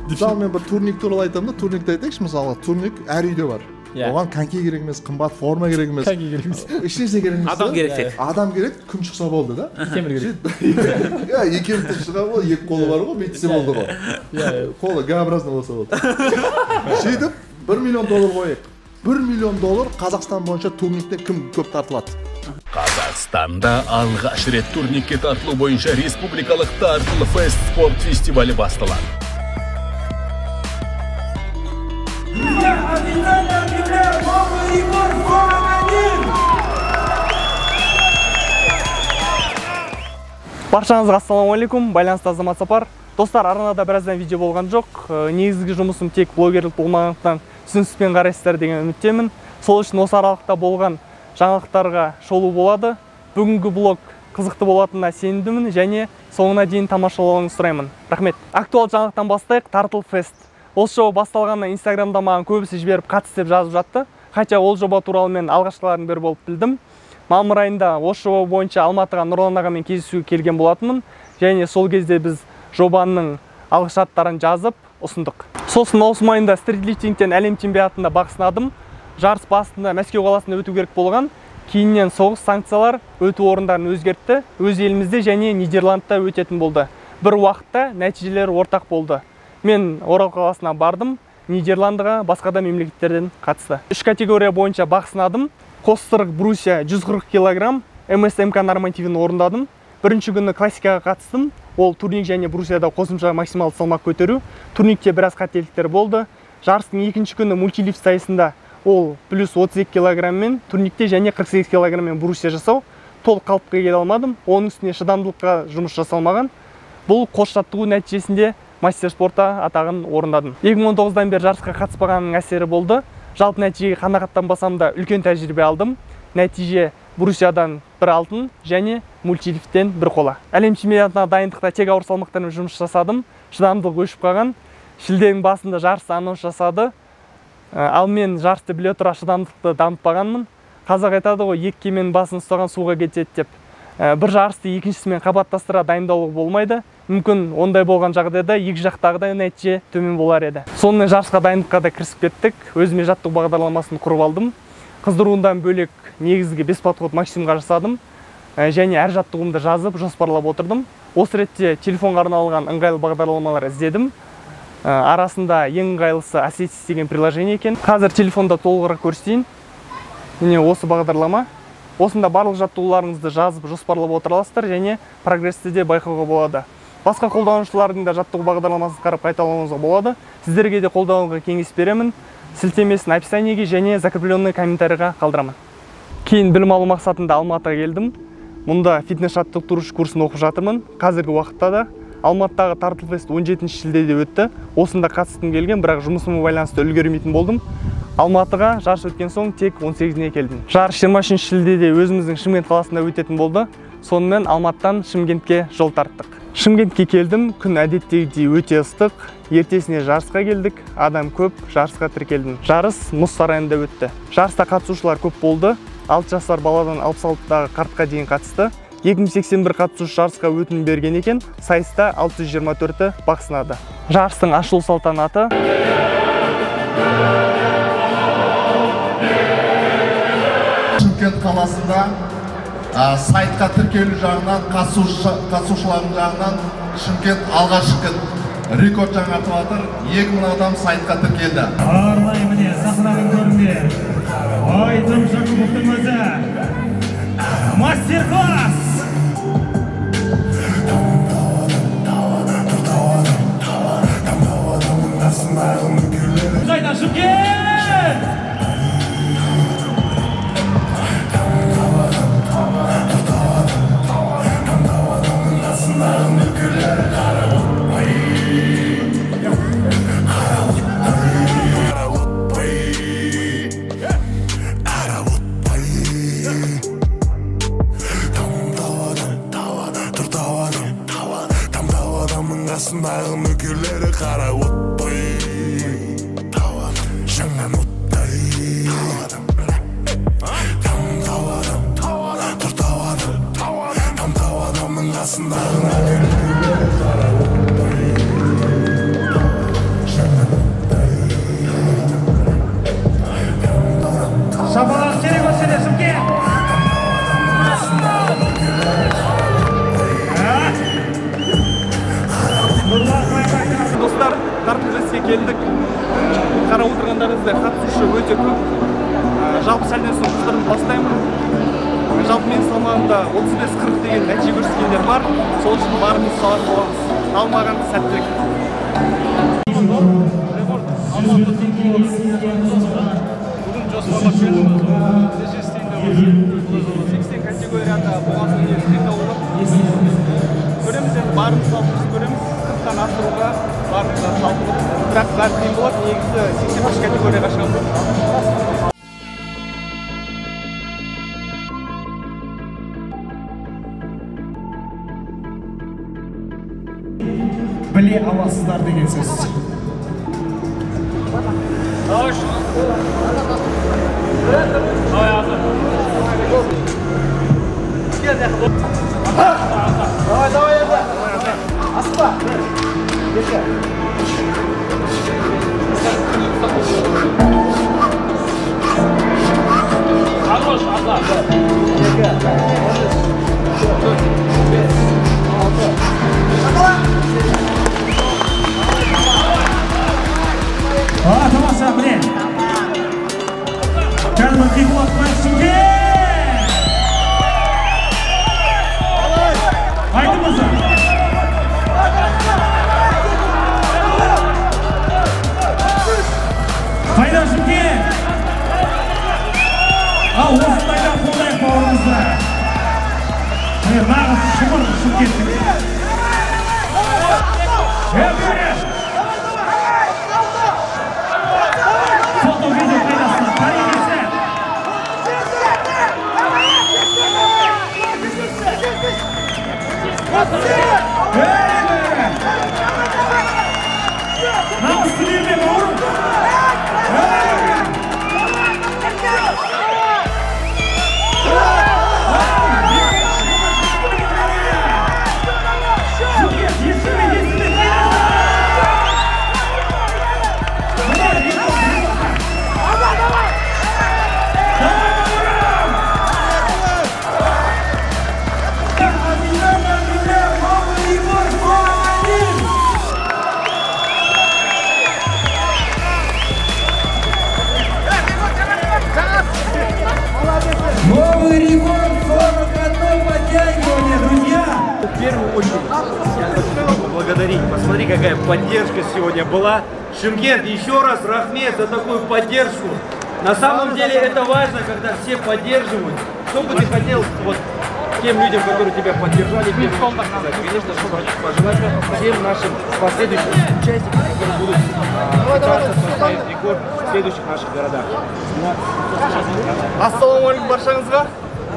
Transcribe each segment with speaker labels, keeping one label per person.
Speaker 1: Мысалы мен бір турник туралы айтамын да, турникті айтайықшы, мысалы турник әр үйде бар. Оған коньки керек емес, қымбат форма керек емес.
Speaker 2: Коньки керек емес.
Speaker 1: Ешнәрсе керек емес.
Speaker 3: Адам керек тек.
Speaker 1: Адам керек, күн шықса болды да.
Speaker 2: Темір керек.
Speaker 1: Екеуі шыға ғой, екі қолы бар ғой, бүйтсе болды ғой. Қолы Г-образно болса болды. Сөйтіп $1 миллион қойып. $1 миллион Қазақстан бойынша турниктен кім көп тартылады?
Speaker 4: Қазақстанда алғаш рет турникке тартылу бойынша республикалық Тартыл Фест спорт фестивалі басталады.
Speaker 2: Баршаңызға ассалаумағалейкум, байланысты Азамат Сапар. Достар, арнада біраздан видео болған жоқ. Негізгі жұмысым тек блогерлік болмағандықтан түсініспен қарайсыздар деген үміттемін. Сол үшін осы аралықта болған жаңалықтарға шолу болады. Бүгінгі блог қызықты болатынына сенімдімін және соңына дейін тамашалауыңызды сұраймын. Рахмет. Актуал жаңалықтан бастайық. Тартыл Фест. Осы жоба басталғаннан Инстаграмда маған көбісі жіберіп қатыс деп жазып жатты. Хотя ол жоба туралы мен алғашқылардың бірі болып білдім. Мамыр айында осы жоба бойынша Алматыға Нұрлан ағамен кездесуге келген болатынмын. Және сол кезде біз жобаның алғышарттарын жазып ұсындық. Сосын маусым айында стритлифтингтен әлем чемпионатында бақ сынадым. Жарыс басында Мәскеу қаласында өту керек болған. Кейіннен соғыс санкциялар өту орындарын өзгертті. Өз елімізде және Нидерландта өтетін болды. Бір уақытта нәтижелері ортақ болды. Мен Орал қаласына бардым. Нидерландыға басқа да мемлекеттерден қатысты. 3 категория бойынша бақ сынадым. Қостырық брусья 140 кг, МСМК нормативін орындадым. Бірінші күні классикаға қатыстым. Ол турник және брусьяда қосымша максималды салмақ көтеру. Турникте біраз қателіктер болды. Жарыстың екінші күні мультилифт сайысында ол плюс 32 кг-мен турникте және 48 кг-мен брусья жасау. Толық қалыпқа келе алмадым. Оның үстіне шыдамдылыққа жұмыс жасалмаған. Бұл қос жаттығу нәтижесінде мастер спорта атағын орындадым. 2019-дан бері жарысқа қатыспағанның әсері болды. Жалпы нәтижеге қанағаттанбасам да үлкен тәжірибе алдым. Нәтиже брусьядан 1 алтын және мультилифттен 1 қола. Әлем чемпионатына дайындықта тек ауыр салмақтармен жұмыс жасадым. Шыдамдылық өшіп қалған. Шілденің басында жарыс анонс жасады. Ал мен жарысты біле тұра шыдамдылықты дамытпағанмын. Қазақ айтады ғой, екі кеменің басын ұстаған суға кетеді деп. Бір жарысты екіншісімен қабаттастыра дайындалу болмайды. Мүмкін ондай болған жағдайда екі жақтағыдай нәтиже төмен болар еді. Сонымен жарысқа дайындыққа да кірісіп кеттік. Өзіме жаттығу бағдарламасын құрып алдым. Қыздыруындан бөлек негізгі 5 подход максимумға жасадым. Және әр жаттығуымды жазып, жоспарлап отырдым. Осы ретте телефонға арналған ыңғайлы бағдарламалар іздедім. Арасында ең ыңғайлысы Assetsis деген приложение екен. Қазір телефонда толығырақ көрсетейін. Міне осы бағдарлама. Осында барлық жаттығуларыңызды жазып, жоспарлап отырасыздар және прогрессті де байқауға болады. Басқа қолданушылардың да жаттығу бағдарламасын қарап қайталауыңызға болады. Сіздерге де қолдануға кеңес беремін. Сілтемесін описаниеге және закрепленный комментарийға қалдырамын. Кейін білім алу мақсатында Алматыға келдім. Мұнда фитнес жаттықтырушы курсын оқып жатырмын. Қазіргі уақытта да Алматыдағы Тартыл Фест 17 шілдеде өтті. Осында қатысқым келген, бірақ жұмысыма байланысты үлгермейтін болдым. Алматыға жарыс өткен соң тек 18-не келдім. Жарыс 23 шілдеде өзіміздің Шымкент қаласында өтетін болды. Сонымен Алматыдан Шымкентке жол тарттық. Шымкентке келдім, күн әдеттегідей өте ыстық. Ертесіне жарысқа келдік, адам көп, жарысқа тіркелдім. Жарыс мұз сарайында өтті. Жарыста қатысушылар көп болды. 6 жасар баладан 66-дағы қартқа дейін қатысты. 2081 қатысушы жарысқа өтінім берген екен, сайыста 624-ті бақ сынады. Жарыстың ашылу салтанаты
Speaker 1: Шымкент қаласында сайтқа тіркелу жағынан, қатысушылардың жағынан Шымкент алға шыққан рекорд жаңартып жатыр. 2000 адам сайтқа тіркелді.
Speaker 5: Арнайы міне сахнаның көрінде Айдын Жақыповтың өзі мастер-класс. Қайда Шымкент!
Speaker 6: Арасындағы нөкерлері қара оттай жаңа ноқтай там адамның қасындағы нөкерлері қара оттай
Speaker 2: жерге келдік. Қарап отырғандарыңыздай қатысушы өте көп. Жалпы сәлден соң қыздырып бастаймын. Жалпы мен салмағымда 35-40 деген нәтиже көрсеткендер бар. Сол үшін барымыз салар боламыз. Алмаған сәттілік. Бүгін жоспарлап келдім. 80 категорияда болған университетте олып. Көреміз енді барымыз салымыз көреміз. 40-тан асыруға барымыз салымыз. Бірақ бәрі қиын болады. Негізі 85 категорияға шығамыз.
Speaker 5: Біле аласыздар деген сөз.
Speaker 2: Давай, Аспа. Хорош, Азат.
Speaker 5: Тамаша, блин. Кәдімгі қиқуат мәшінге! Айтымызы! Қайда Шымке! Ал осындайда қолдайық бауырымызды! Нағыз шымыр Шымкенттің! Фото-видео қайдасына тарихесі! Намыс тілерме бауырым! Новый рекорд 41 подтягивание, друзья!
Speaker 3: В первую очередь я хочу поблагодарить. Посмотри, какая поддержка сегодня была. Шымкент, еще раз рахмет за такую поддержку. На самом деле это важно, когда все поддерживают. Что бы ты хотел вот тем людям, которые тебя поддержали, конечно, чтобы пожелать всем нашим последующим участникам, которые будут пытаться составить рекорд в следующих наших городах.
Speaker 2: Ассалаумағалейкум баршаңызға.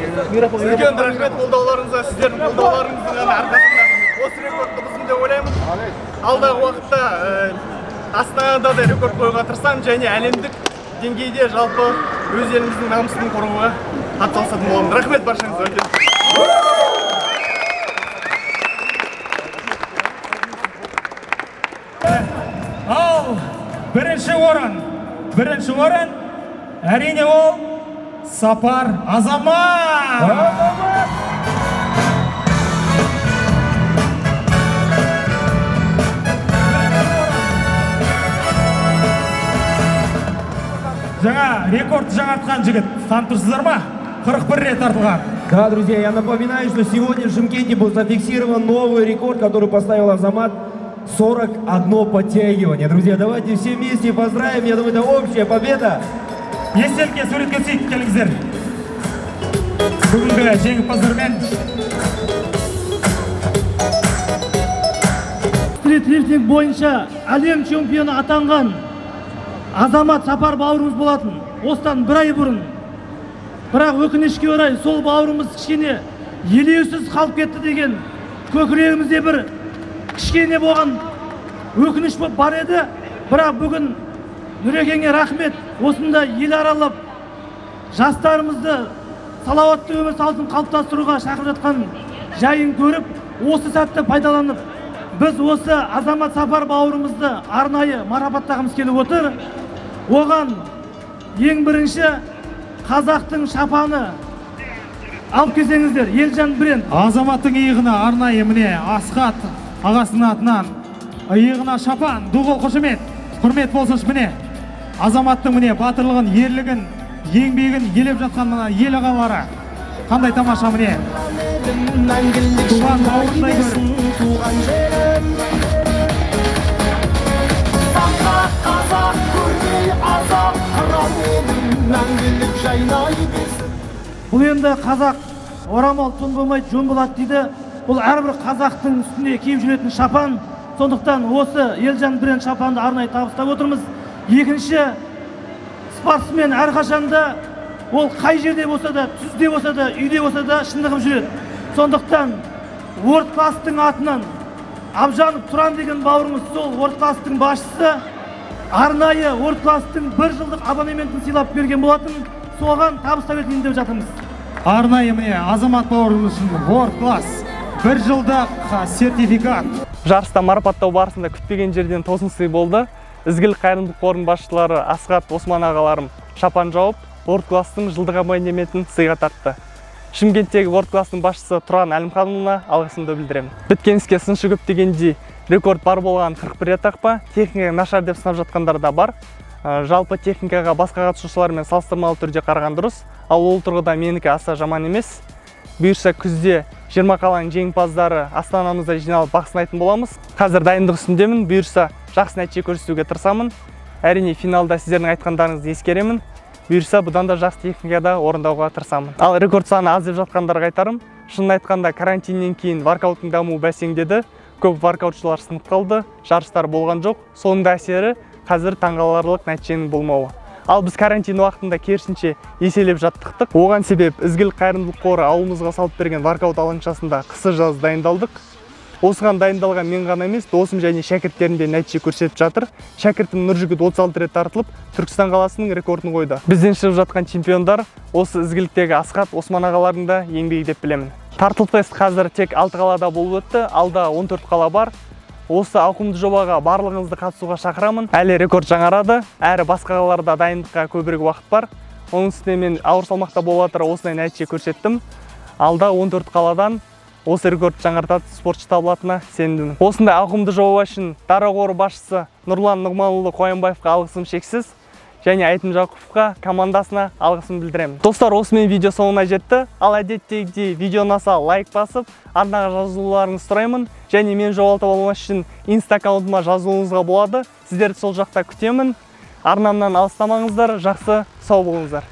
Speaker 2: Үлкен рахмет қолдауларыңызға, сіздердің қолдауларыңыздың ғана арқасында осы рекордты бұздым деп ойлаймын. Алдағы уақытта Астанада да рекорд қоюға тырысамын және әлемдік деңгейде жалпы өз еліміздің намысын қорғауға атсалысатын боламын. Рахмет баршаңызға.
Speaker 5: Ал бірінші орын әрине ол Сапар Азамат. Жаңа рекорд жаңартқан жігіт, танып тұрсыздар ма? 41 рет артылған.
Speaker 7: Да, друзья, я напоминаю, что сегодня в Шымкенте был зафиксирован новый рекорд, который поставил Азамат. 41 подтягивание. Друзья, давайте все вместе поздравим. Я думаю, это общая победа.
Speaker 5: Естелікке суретке түсейік, келіңіздер. Бүгінгі жеңімпаздармен
Speaker 8: стритлифтинг бойынша әлем чемпионы атанған Азамат Сапар бауырымыз болатын. Осыдан бір ай бұрын. Бірақ өкінішке орай сол бауырымыз кішкене елеусіз қалып кетті деген көкірегімізде бір кішкене болған өкініш бар еді. Бірақ бүгін Нұрекеңе рахмет. Осында ел аралап жастарымызды салауатты өмір салтын қалыптастыруға шақырып жатқан жайын көріп, осы сәтті пайдаланып, біз осы Азамат Сапар бауырымызды арнайы марапаттағымыз келіп отыр. Оған ең бірінші қазақтың шапаны алып келсеңіздер, Елжан бренд.
Speaker 5: Азаматтың иығына арнайы міне Асқат ағасының атынан иығына шапан, дуғыл қошемет.
Speaker 9: Құрмет болсыншы, міне азаматтың міне батырлығын, ерлігін, еңбегін елеп жатқан мына ел ағалары. Қандай тамаша міне. Туған бауырдай көріп.
Speaker 8: Бұл енді қазақ орамал тон болмайды, жон болады дейді. Бұл әрбір қазақтың үстінде киіп жүретін шапан. Сондықтан осы Елжан бренд шапанды арнайы табыстап отырмыз. Екінші, спортсмен әрқашанда ол қай жерде болса да, түзде болса да, үйде болса да шынығып жүреді. Сондықтан World Class-тың атынан Абжанов Тұран деген бауырымыз, сол World Class-тың басшысы, арнайы World Class-тың 1 жылдық абонементін сыйлап берген болатын. Соған табыстап етейін деп жатырмыз.
Speaker 9: Арнайы міне азамат бауырымыз үшін World Class 1 жылдық сертификат.
Speaker 2: Жарыста марапаттау барысында күтпеген жерден тосын сый болды. Ізгілік қайырымдылық қорының басшылары Асқат Осман ағаларым шапан жауып, World Class-тың жылдық абонементін сыйға тартты. Шымкенттегі World Class-тың басшысы Тұран Әлімханұлына алғысымды білдіремін. Біткен іске сыншы көп дегендей, рекорд бар болған 41 етақпа, техника нашар деп сынап жатқандар да бар. Жалпы техникаға басқа қатысушылармен салыстырмалы түрде қараған дұрыс, ал ол тұрғыда менікі аса жаман емес. Бұйырса күзде 20 қаланың жеңімпаздары астанамызда жиналып бақ сынайтын боламыз. Қазір дайындық үстіндемін, бұйырса жақсы нәтиже көрсетуге тырысамын. Әрине финалда сіздердің айтқандарыңызды ескеремін. Бұйырса бұдан да жақсы техникада орындауға тырысамын. Ал рекорд саны аз деп жатқандарға айтарым. Шынын айтқанда карантиннен кейін воркауттың дамуы бәсеңдеді. Көп воркаутшылар сынып қалды, жарыстар болған жоқ. Соның да әсері қазір таңғаларлық нәтиженің болмауы. Ал біз карантин уақытында керісінше еселеп жаттықтық. Оған себеп ізгілік қайырымдылық қоры ауылымызға салып берген воркаут алаңшасында қысы-жаз дайындалдық. Осыған дайындалған мен ғана емес, досым және шәкірттерім де нәтиже көрсетіп жатыр. Шәкіртім Нұржігіт 36 рет тартылып, Түркістан қаласының рекордын қойды. Бізден шығып жатқан чемпиондар осы ізгіліктегі Асқат Осман ағалардың да еңбегі деп білемін. Тартылып тест қазір тек 6 қалада болып өтті, алда 14 қала бар. Осы ауқымды жобаға барлығыңызды қатысуға шақырамын. Әлі рекорд жаңарады, әрі басқа қалаларда дайындыққа көбірек уақыт бар. Оның үстіне мен ауыр салмақта болатыр осындай нәтиже көрсеттім. Алда 14 қаладан осы рекорд жаңартады спортшы табылатына сенімдімін. Осындай ауқымды жоба үшін Дара қоры басшысы Нұрлан Нұғманұлы Қоянбаевқа алғысым шексіз, және Айтым Жақұповқа командасына алғысым білдіремін. Достар, осымен видео соңына жетті. Ал әдеттегідей видео ұнаса лайк басып, арнаға жазылуларыңызды сұраймын, және мен жоғалтып алмас үшін Инста аккаунтыма жазылуыңызға болады. Сіздерді сол жақта күтемін. Арнамнан алыстамаңыздар, жақсы сау болыңыздар.